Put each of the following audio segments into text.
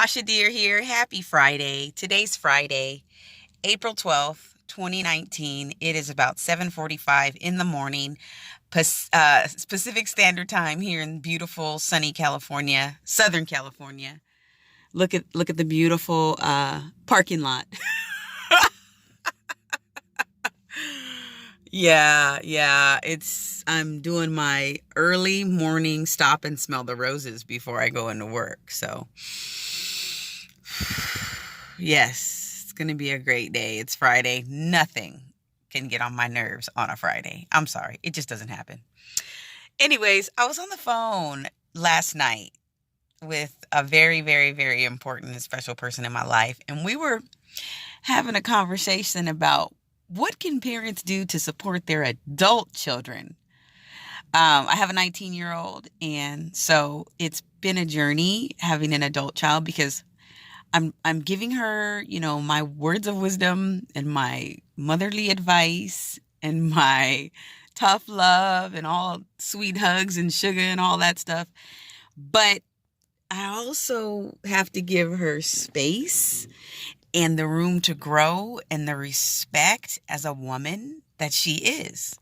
Tasha Deer here. Happy Friday. Today's Friday, April 12th, 2019. It is about 7:45 in the morning, Pacific Standard Time here in beautiful sunny California, Southern California. Look at the beautiful parking lot. Yeah. I'm doing my early morning stop and smell the roses before I go into work. So, yes, it's going to be a great day. It's Friday. Nothing can get on my nerves on a Friday. I'm sorry. It just doesn't happen. Anyways, I was on the phone last night with a very, very, very important and special person in my life, and we were having a conversation about what can parents do to support their adult children. I have a 19-year-old, and so it's been a journey having an adult child because I'm giving her, my words of wisdom and my motherly advice and my tough love and all sweet hugs and sugar and all that stuff. But I also have to give her space and the room to grow and the respect as a woman that she is.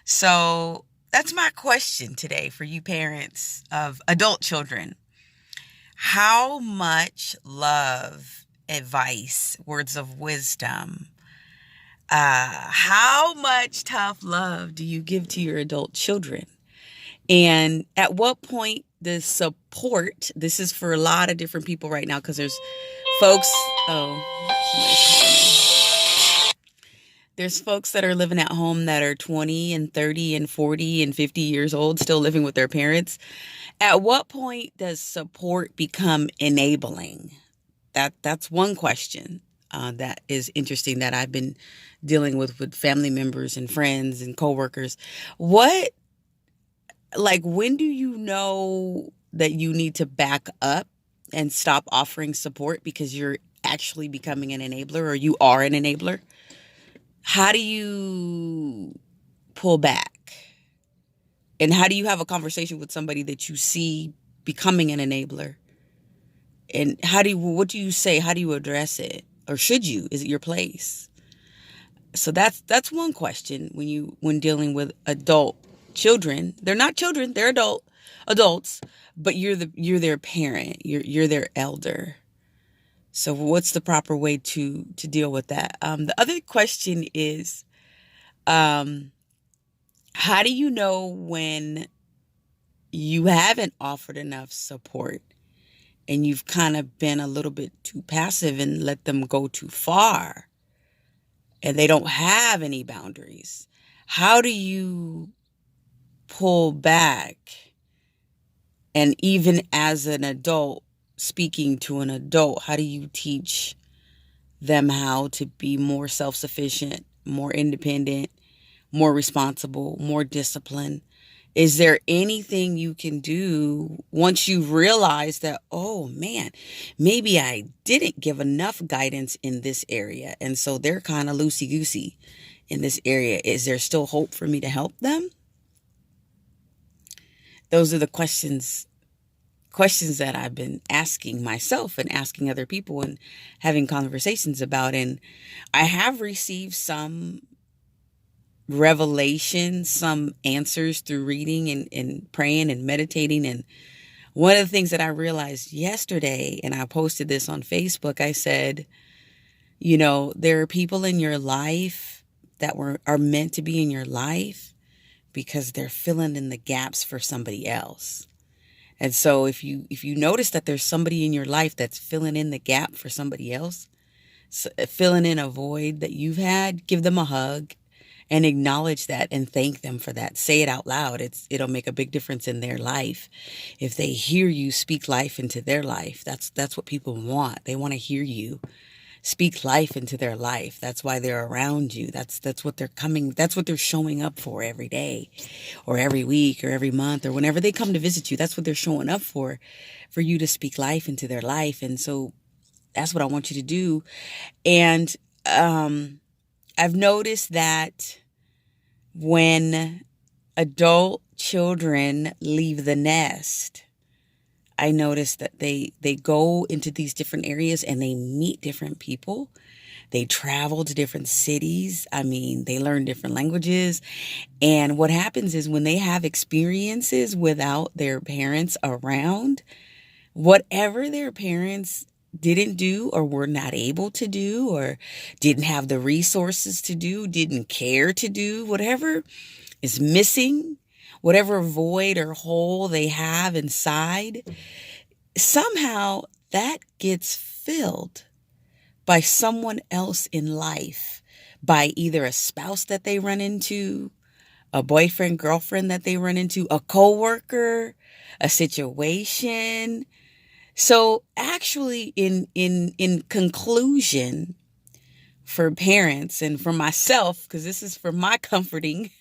So that's my question today for you parents of adult children. How much love, advice, words of wisdom, how much tough love do you give to your adult children? And at what point does support, this is for a lot of different people right now, because there's folks, somebody's calling me. There's folks that are living at home that are 20 and 30 and 40 and 50 years old, still living with their parents. At what point does support become enabling? That's one question that is interesting that I've been dealing with family members and friends and coworkers. When do you know that you need to back up and stop offering support because you're actually becoming an enabler or you are an enabler? How do you pull back? And how do you have a conversation with somebody that you see becoming an enabler? And what do you say? How do you address it? Or should you? Is it your place? So that's one question when dealing with adult children. They're not children, they're adults, but you're their parent. You're their elder. So what's the proper way to deal with that? The other question is, how do you know when you haven't offered enough support and you've kind of been a little bit too passive and let them go too far and they don't have any boundaries? How do you pull back? And even as an adult, speaking to an adult, how do you teach them how to be more self-sufficient, more independent, more responsible, more disciplined? Is there anything you can do once you realize that, oh man, maybe I didn't give enough guidance in this area, and so they're kind of loosey-goosey in this area. Is there still hope for me to help them? Those are the questions that I've been asking myself and asking other people and having conversations about. And I have received some revelation, some answers through reading and praying and meditating. And one of the things that I realized yesterday, and I posted this on Facebook, I said, there are people in your life that are meant to be in your life because they're filling in the gaps for somebody else. And so if you notice that there's somebody in your life that's filling in the gap for somebody else, filling in a void that you've had, give them a hug and acknowledge that and thank them for that. Say it out loud. It'll make a big difference in their life. If they hear you speak life into their life, that's what people want. They want to hear you speak life into their life. That's why they're around you. That's what they're coming. That's what they're showing up for every day or every week or every month or whenever they come to visit you. That's what they're showing up for you to speak life into their life. And so that's what I want you to do. And I've noticed that when adult children leave the nest, I noticed that they go into these different areas and they meet different people. They travel to different cities. I mean, they learn different languages. And what happens is when they have experiences without their parents around, whatever their parents didn't do or were not able to do or didn't have the resources to do, didn't care to do, whatever is missing, whatever void or hole they have inside, somehow that gets filled by someone else in life, by either a spouse that they run into, a boyfriend, girlfriend that they run into, a coworker, a situation. So actually in conclusion, for parents and for myself, because this is for my comforting,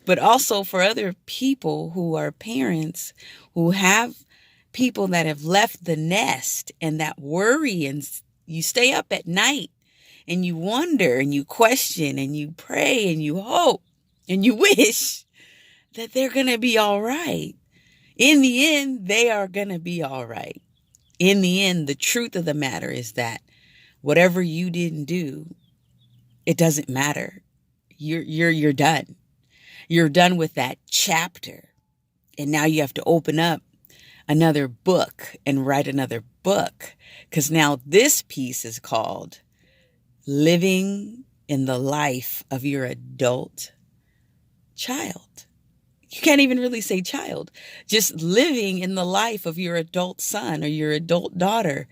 but also for other people who are parents who have people that have left the nest and that worry, and you stay up at night and you wonder and you question and you pray and you hope and you wish that they're going to be all right. In the end, they are going to be all right. In the end, the truth of the matter is that whatever you didn't do, it doesn't matter. You're done. You're done with that chapter. And now you have to open up another book and write another book. Because now this piece is called Living in the Life of Your Adult Child. You can't even really say child. Just living in the life of your adult son or your adult daughter.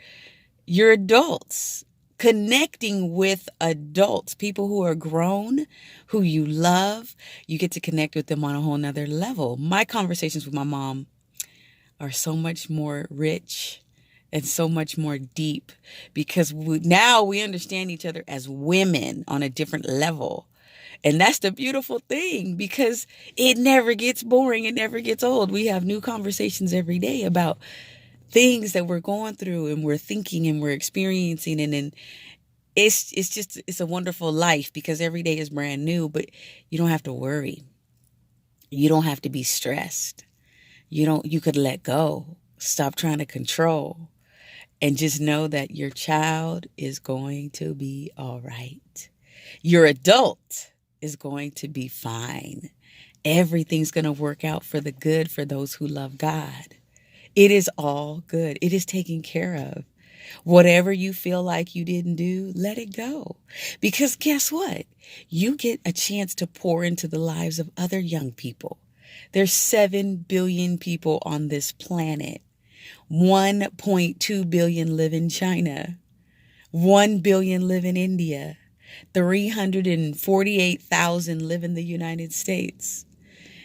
Your adults. Connecting with adults, people who are grown, who you love. You get to connect with them on a whole nother level. My conversations with my mom are so much more rich and so much more deep because now we understand each other as women on a different level. And that's the beautiful thing because it never gets boring. It never gets old. We have new conversations every day about things that we're going through and we're thinking and we're experiencing. And then it's a wonderful life because every day is brand new, but you don't have to worry. You don't have to be stressed. You could let go, stop trying to control, and just know that your child is going to be all right. Your adult is going to be fine. Everything's going to work out for the good for those who love God. It is all good. It is taken care of. Whatever you feel like you didn't do, let it go. Because guess what? You get a chance to pour into the lives of other young people. There's 7 billion people on this planet. 1.2 billion live in China. 1 billion live in India. 348,000 live in the United States.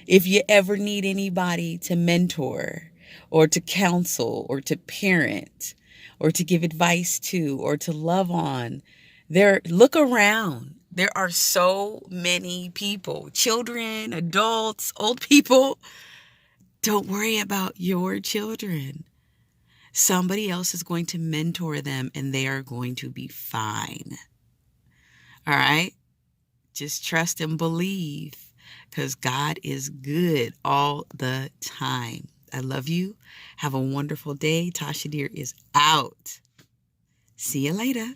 If you ever need anybody to mentor or to counsel or to parent or to give advice to or to love on, look around. There are so many people, children, adults, old people. Don't worry about your children. Somebody else is going to mentor them and they are going to be fine. All right? Just trust and believe because God is good all the time. I love you. Have a wonderful day. Tasha Deer is out. See you later.